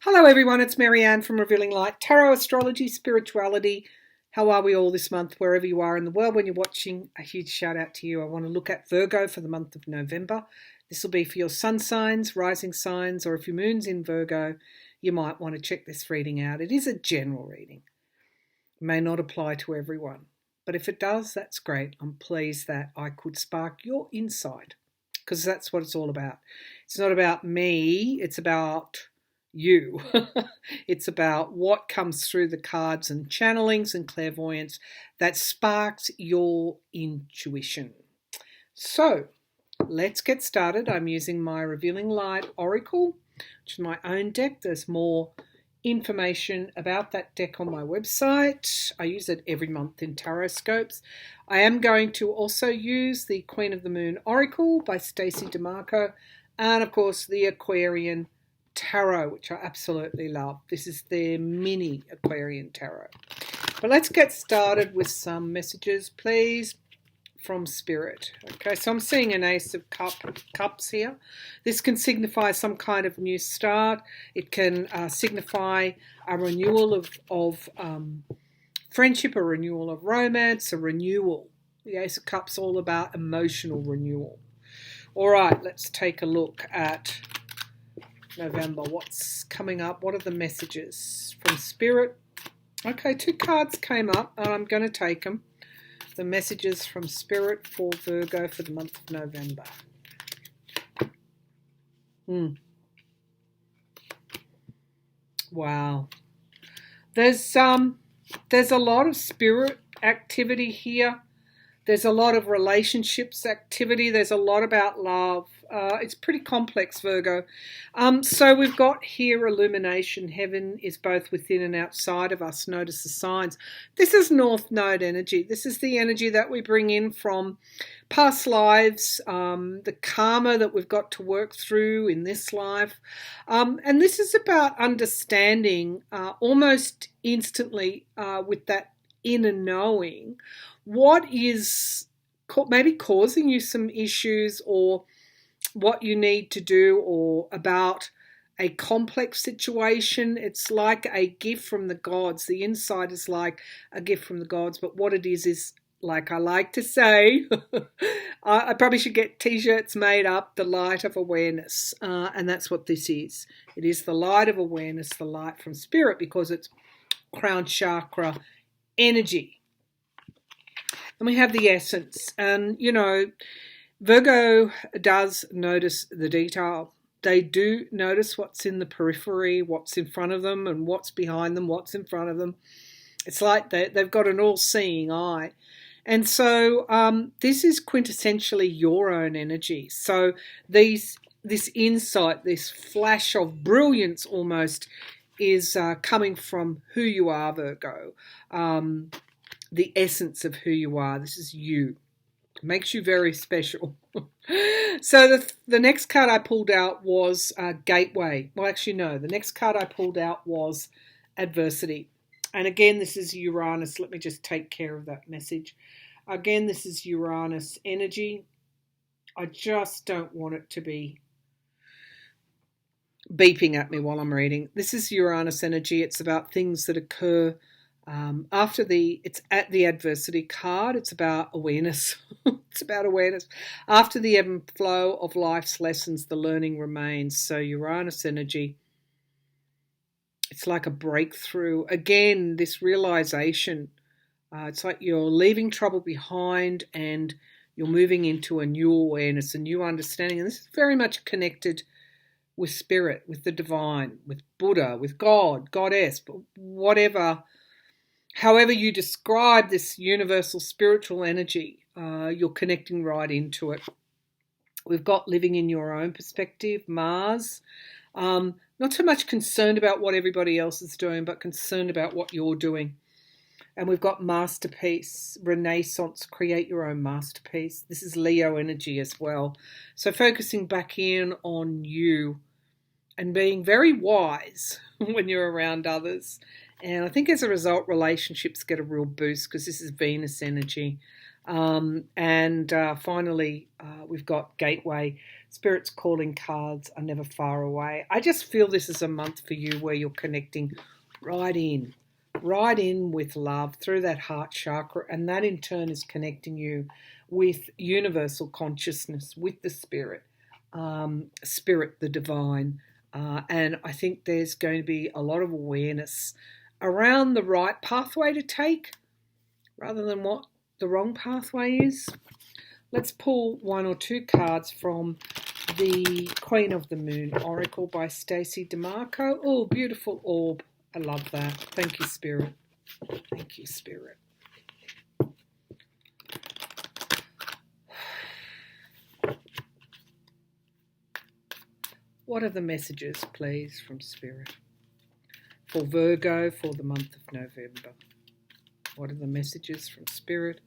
Hello everyone, it's Marianne from Revealing Light, Tarot, Astrology, Spirituality. How are we all this month, wherever you are in the world when you're watching? A huge shout out to you. I want to look at Virgo for the month of November. This will be for your sun signs, rising signs, or if your moon's in Virgo, you might want to check this reading out. It is a general reading. It may not apply to everyone, but if it does, that's great. I'm pleased that I could spark your insight because that's what it's all about. It's not about me, it's about you. It's about what comes through the cards and channelings and clairvoyance that sparks your intuition. So let's get started. I'm using my Revealing Light Oracle, which is my own deck. There's more information about that deck on my website. I use it every month in tarot scopes. I am going to also use the Queen of the Moon Oracle by Stacey DeMarco, and of course the Aquarian Tarot, which I absolutely love. This is their mini Aquarian Tarot. But let's get started with some messages, please, from Spirit. Okay, so I'm seeing an Ace of Cups here. This can signify some kind of new start. It can signify a renewal of friendship, a renewal of romance, a renewal. The Ace of Cups all about emotional renewal. All right, let's take a look at November. What's coming up? What are the messages from Spirit? Okay, two cards came up and I'm going to take them. The messages from Spirit for Virgo for the month of November. Wow. There's a lot of spirit activity here. There's a lot of relationships activity. There's a lot about love. It's pretty complex, Virgo. So we've got here illumination. Heaven is both within and outside of us. Notice the signs. This is North Node energy. This is the energy that we bring in from past lives, the karma that we've got to work through in this life. And this is about understanding almost instantly with that inner knowing what is maybe causing you some issues, or what you need to do, or about a complex situation. It's like a gift from the gods. The inside is like a gift from the gods, but what it is like I like to say, I probably should get t-shirts made up, the light of awareness. And that's what this is. It is the light of awareness, the light from Spirit, because it's crown chakra energy. And we have the essence. And, you know, Virgo does notice the detail. They do notice what's in the periphery, what's in front of them, and what's behind them, what's in front of them. It's like they've got an all-seeing eye. And so this is quintessentially your own energy. So this insight, this flash of brilliance almost, is coming from who you are, Virgo. The essence of who you are. This is you. It makes you very special. So the next card I pulled out was Gateway. Well, actually, no. The next card I pulled out was Adversity. And again, this is Uranus. Let me just take care of that message. Again, this is Uranus energy. I just don't want it to be beeping at me while I'm reading. This is Uranus energy. It's about things that occur it's at the adversity card. It's about awareness. It's about awareness. After the ebb and flow of life's lessons, the learning remains. So Uranus energy, it's like a breakthrough. Again, this realization, it's like you're leaving trouble behind and you're moving into a new awareness, a new understanding. And this is very much connected with Spirit, with the divine, with Buddha, with God, Goddess, but whatever. However you describe this universal spiritual energy, you're connecting right into it. We've got living in your own perspective, Mars. Not so much concerned about what everybody else is doing, but concerned about what you're doing. And we've got masterpiece, Renaissance, create your own masterpiece. This is Leo energy as well. So focusing back in on you and being very wise when you're around others. And I think as a result, relationships get a real boost because this is Venus energy. Finally, we've got Gateway. Spirit's calling cards are never far away. I just feel this is a month for you where you're connecting right in with love through that heart chakra, and that in turn is connecting you with universal consciousness, with the spirit, the divine. And I think there's going to be a lot of awareness around the right pathway to take rather than what the wrong pathway is. Let's pull one or two cards from the Queen of the Moon Oracle by Stacey DeMarco. Oh, beautiful orb. I love that. Thank you, Spirit. Thank you, Spirit. What are the messages, please, from Spirit for Virgo for the month of November? What are the messages from Spirit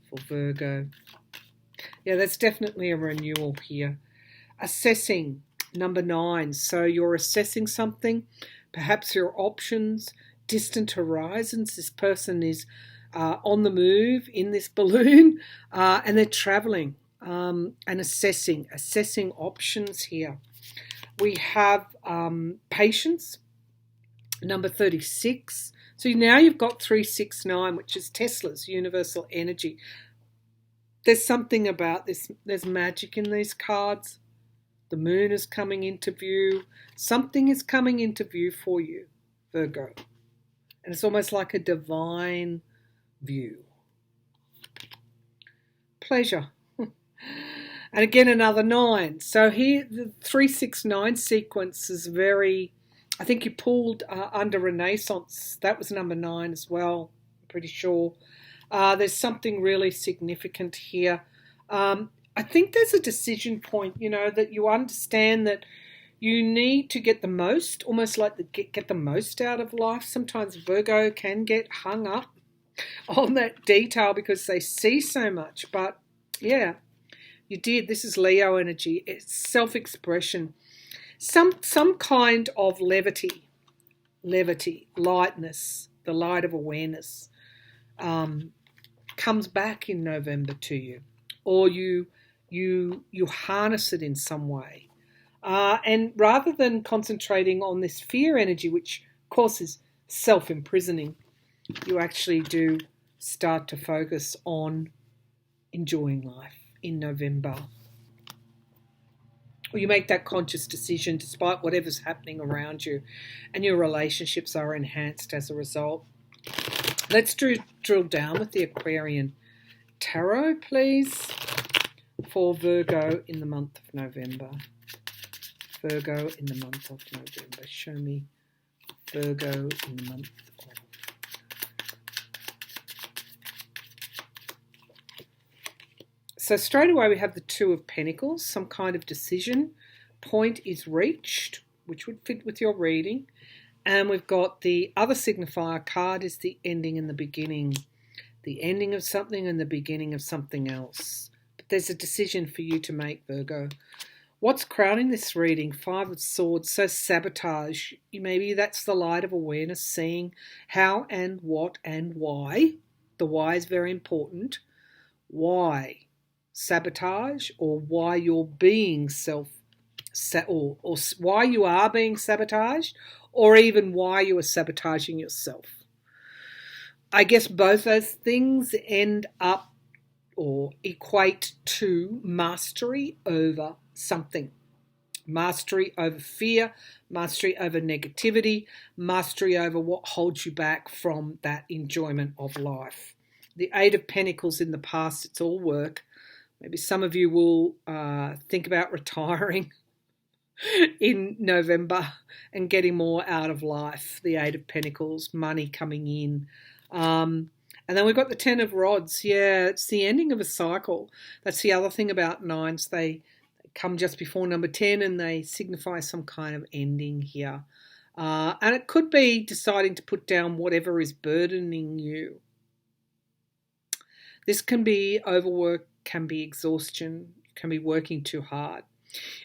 for Virgo? Yeah, that's definitely a renewal here. Assessing, number 9. So you're assessing something, perhaps your options, distant horizons. This person is on the move in this balloon and they're traveling and assessing options here. We have patience, number 36. So now you've got 369, which is Tesla's universal energy. There's something about this. There's magic in these cards. The moon is coming into view. Something is coming into view for you, Virgo. And it's almost like a divine view. Pleasure. And again, another 9. So here, the 369 sequence is very, I think you pulled under Renaissance. That was number 9 as well, I'm pretty sure. There's something really significant here. I think there's a decision point, that you understand that you need to get the most, almost like get the most out of life. Sometimes Virgo can get hung up on that detail because they see so much. But yeah, you did. This is Leo energy. It's self-expression. Some kind of levity, lightness, the light of awareness comes back in November to you, or you harness it in some way. And rather than concentrating on this fear energy, which of course is self-imprisoning, you actually do start to focus on enjoying life in November. Or you make that conscious decision despite whatever's happening around you, and your relationships are enhanced as a result. Let's drill down with the Aquarian Tarot, please, for Virgo in the month of November. Virgo in the month of November. Show me Virgo in the month of. So straight away we have the 2 of Pentacles, some kind of decision point is reached, which would fit with your reading. And we've got the other signifier card is the ending and the beginning. The ending of something and the beginning of something else. But there's a decision for you to make, Virgo. What's crowning this reading? 5 of Swords, so sabotage. Maybe that's the light of awareness, seeing how and what and why. The why is very important. Why sabotage, or why you're being or why you are being sabotaged, or even why you are sabotaging yourself. I guess both those things end up or equate to mastery over something. Mastery over fear, mastery over negativity, mastery over what holds you back from that enjoyment of life. The 8 of Pentacles in the past, it's all work. Maybe some of you will think about retiring in November and getting more out of life. The 8 of Pentacles, money coming in. And then we've got the 10 of Rods. Yeah, it's the ending of a cycle. That's the other thing about 9s. They come just before number 10 and they signify some kind of ending here. And it could be deciding to put down whatever is burdening you. This can be overwork, can be exhaustion, can be working too hard.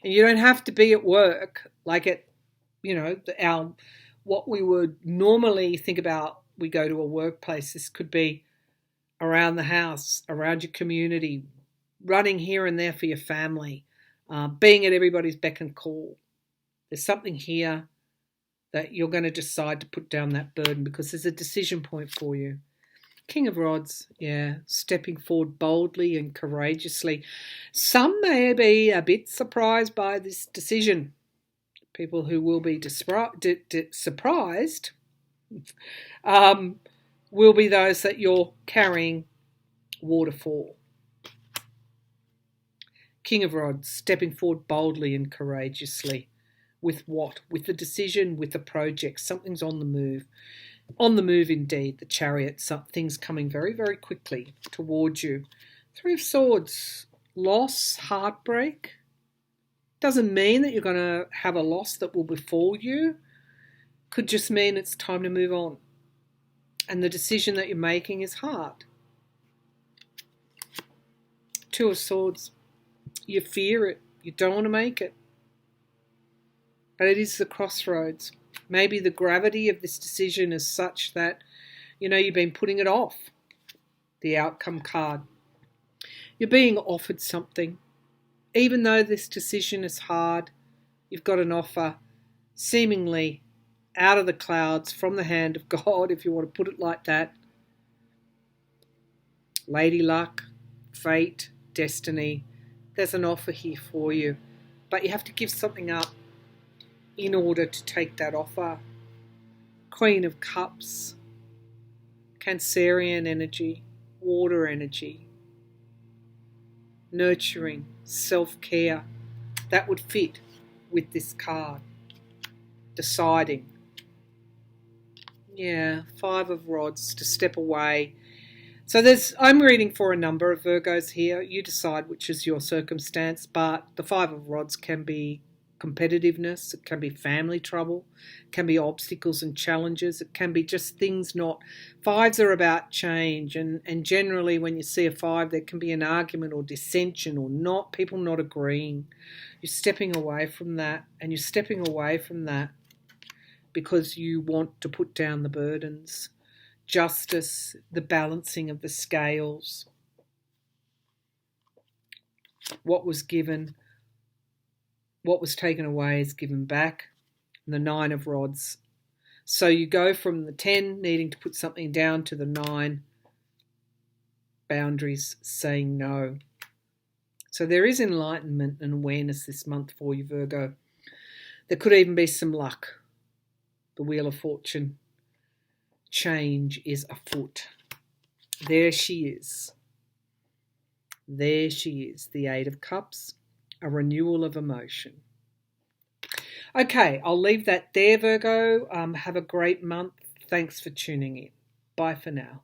And you don't have to be at work like at, what we would normally think about. We go to a workplace. This could be around the house, around your community, running here and there for your family. being at everybody's beck and call. There's something here that you're going to decide to put down that burden because there's a decision point for you. King of Rods, yeah, stepping forward boldly and courageously. Some may be a bit surprised by this decision. People who will be surprised will be those that you're carrying water for. King of Rods, stepping forward boldly and courageously. With what? With the decision, with the project. Something's on the move. On the move indeed, the Chariot. Things coming very, very quickly towards you. Three of Swords, loss, heartbreak. Doesn't mean that you're going to have a loss that will befall you. Could just mean it's time to move on. And the decision that you're making is hard. Two of Swords, you fear it. You don't want to make it. But it is the crossroads. Maybe the gravity of this decision is such that, you've been putting it off. The outcome card. You're being offered something. Even though this decision is hard, you've got an offer seemingly out of the clouds from the hand of God, if you want to put it like that. Lady Luck, fate, destiny. There's an offer here for you. But you have to give something up in order to take that offer. Queen of Cups, Cancerian energy, water energy, nurturing, self-care. That would fit with this card. Deciding. Yeah, Five of Rods, to step away. So I'm reading for a number of Virgos here. You decide which is your circumstance, but the Five of Rods can be competitiveness, it can be family trouble, it can be obstacles and challenges, it can be just things not. Fives are about change, and generally when you see a five there can be an argument or dissension or people not agreeing. You're stepping away from that, and you're stepping away from that because you want to put down the burdens. Justice, the balancing of the scales. What was given, what was taken away is given back. And the Nine of Rods. So you go from the 10 needing to put something down to the 9 boundaries saying no. So there is enlightenment and awareness this month for you, Virgo. There could even be some luck. The Wheel of Fortune. Change is afoot. There she is. There she is. The Eight of Cups. A renewal of emotion. Okay, I'll leave that there, Virgo. Have a great month. Thanks for tuning in. Bye for now.